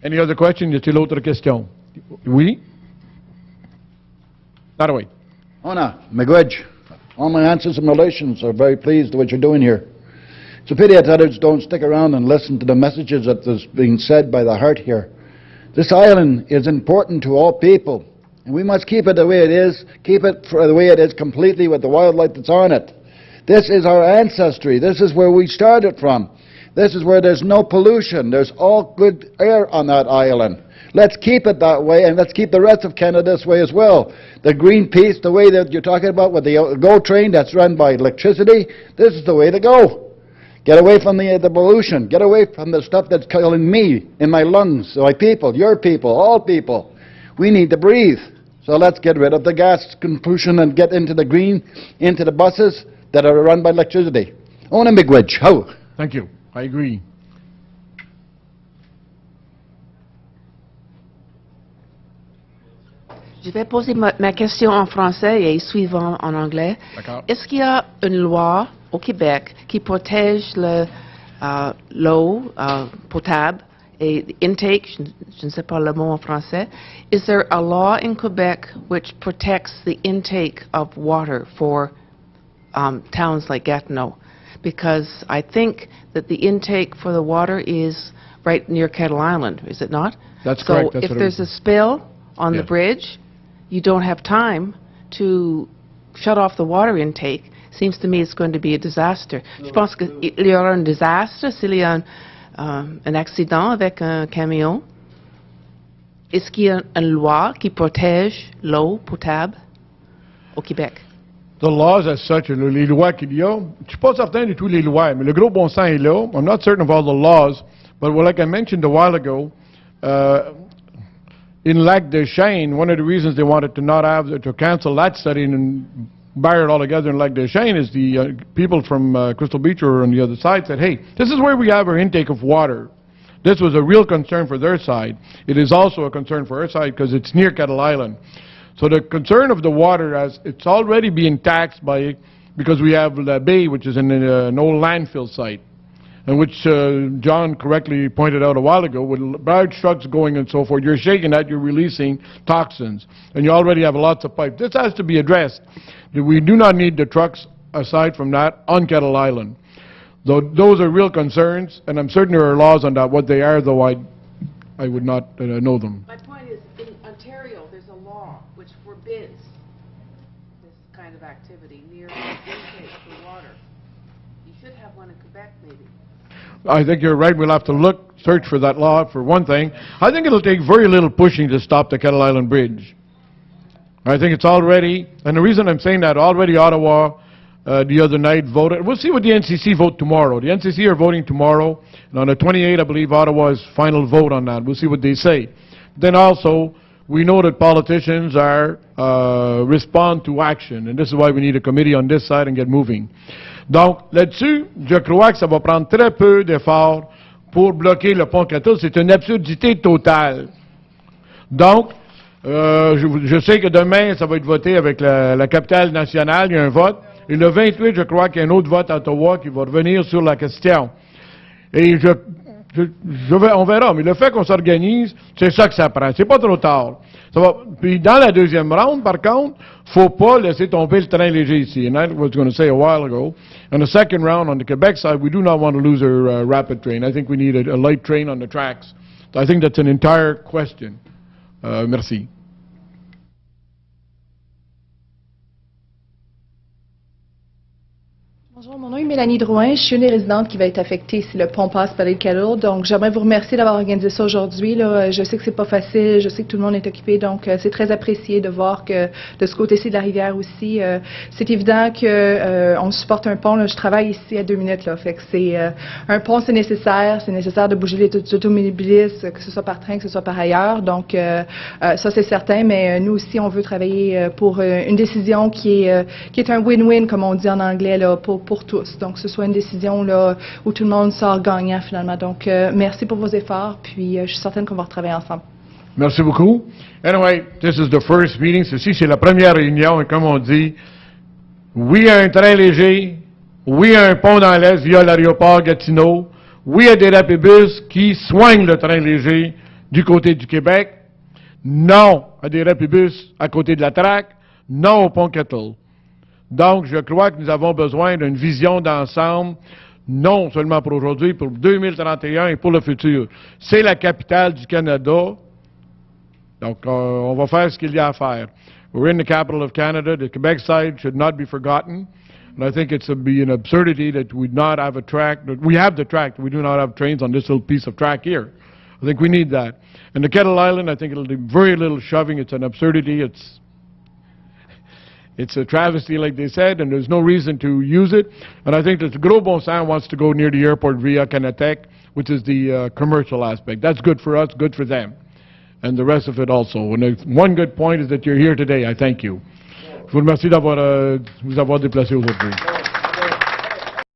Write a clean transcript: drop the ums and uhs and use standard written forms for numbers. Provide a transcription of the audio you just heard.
Any other question? Y a-t-il autre question? Oui? Not away. Ona, Miigwech. All my ancestors and relations are very pleased with what you're doing here. It's a pity that others don't stick around and listen to the messages that is being said by the heart here. This island is important to all people, and we must keep it the way it is, keep it for the way it is completely with the wildlife that's on it. This is our ancestry. This is where we started from. This is where there's no pollution. There's all good air on that island. Let's keep it that way, and let's keep the rest of Canada this way as well. The Greenpeace, the way that you're talking about with the GO train that's run by electricity, this is the way to go. Get away from the pollution. Get away from the stuff that's killing me in my lungs, my people, your people, all people. We need to breathe. So let's get rid of the gas pollution and get into the green, into the buses that are run by electricity. Ona Miigwech, how? Thank you. I agree. Je vais poser ma question en français et suivant en anglais. Est-ce qu'il y a une loi au Québec qui protège l'eau potable et intake, je ne sais pas le mot en français. Is there a law in Quebec which protects the intake of water for towns like Gatineau? Because I think that the intake for the water is right near Kettle Island, is it not? That's correct. So if there's a spill on the bridge, you don't have time to shut off the water intake. Seems to me it's going to be a disaster. Je pense qu'il y aura un désastre s'il y a un accident avec un camion. Est-ce qu'il y a une loi qui protège l'eau potable au Québec? The laws as such, les lois qu'il y a, je suis pas certain de toutes les lois, mais le gros bon sens est là. I'm not certain of all the laws, but like I mentioned a while ago, in Lac des Chênes, one of the reasons they wanted to cancel that study and bury it all together in Lac des Chênes is the people from Crystal Beach or on the other side said, hey, this is where we have our intake of water. This was a real concern for their side. It is also a concern for our side because it's near Kettle Island. So the concern of the water, as it's already being taxed by, because we have La Bay, which is an old landfill site, and which John correctly pointed out a while ago, with large trucks going and so forth, you're shaking that, you're releasing toxins, and you already have lots of pipes. This has to be addressed. We do not need the trucks, aside from that, on Kettle Island. Those are real concerns, and I'm certain there are laws on that. What they are, though, I would not know them. My point is, in Ontario, there's a law which forbids this kind of activity near the intake for water. You should have one in Quebec, maybe. I think you're right. We'll have to search for that law, for one thing. I think it'll take very little pushing to stop the Kettle Island Bridge. I think it's already, and the reason I'm saying that, already Ottawa the other night voted. We'll see what the NCC vote tomorrow. The NCC are voting tomorrow, and on the 28th, I believe Ottawa's final vote on that. We'll see what they say. Then also, we know that politicians respond to action, and this is why we need a committee on this side and get moving. Donc, là-dessus, je crois que ça va prendre très peu d'efforts pour bloquer le pont 14. C'est une absurdité totale. Donc, je sais que demain, ça va être voté avec la capitale nationale, il y a un vote. Et le 28, je crois qu'il y a un autre vote à Ottawa qui va revenir sur la question. Et on verra, mais le fait qu'on s'organise, c'est ça que ça prend. C'est pas trop tard. Ça va. Puis dans la deuxième ronde, par contre, faut pas laisser tomber le train léger ici. And I was going to say a while ago, on the second round on the Quebec side, we do not want to lose our rapid train. I think we need a light train on the tracks. So I think that's an entire question. Merci. Bonjour, mon nom est Mélanie Drouin. Je suis une des résidentes qui va être affectée si le pont passe par l'île Calourde. Donc, j'aimerais vous remercier d'avoir organisé ça aujourd'hui. Je sais que c'est pas facile, je sais que tout le monde est occupé, donc c'est très apprécié de voir que de ce côté-ci de la rivière aussi, c'est évident que on supporte un pont. Là, je travaille ici à 2 minutes, là, fait que c'est un pont, c'est nécessaire de bouger les automobilistes, que ce soit par train, que ce soit par ailleurs. Donc, ça c'est certain, mais nous aussi, on veut travailler pour une décision qui est un win-win, comme on dit en anglais, là, pour tous. Donc, ce soit une décision là, où tout le monde sort gagnant finalement. Donc, merci pour vos efforts, puis je suis certaine qu'on va retravailler ensemble. Merci beaucoup. Anyway, this is the first meeting. Ceci, c'est la première réunion, et comme on dit, oui à un train léger, oui à un pont dans l'Est via l'aéroport Gatineau, oui à des rapidbus qui soignent le train léger du côté du Québec, non à des répibus à côté de la traque, non au pont Kettle. Donc, je crois que nous avons besoin d'une vision d'ensemble, non seulement pour aujourd'hui, pour 2031 et pour le futur. C'est la capitale du Canada, donc on va faire ce qu'il y a à faire. We're in the capital of Canada. The Quebec side should not be forgotten. And I think it's be an absurdity that we not have a track. That we have the track, we do not have trains on this little piece of track here. I think we need that. And the Kettle Island, I think it'll do very little shoving. It's an absurdity. It's a travesty, like they said, and there's no reason to use it. And I think that the Gros Bon Sang wants to go near the airport via Kanatech, which is the commercial aspect. That's good for us, good for them. And the rest of it also. And one good point is that you're here today. I thank you. Je vous remercie d'avoir vous avoir déplacé aujourd'hui.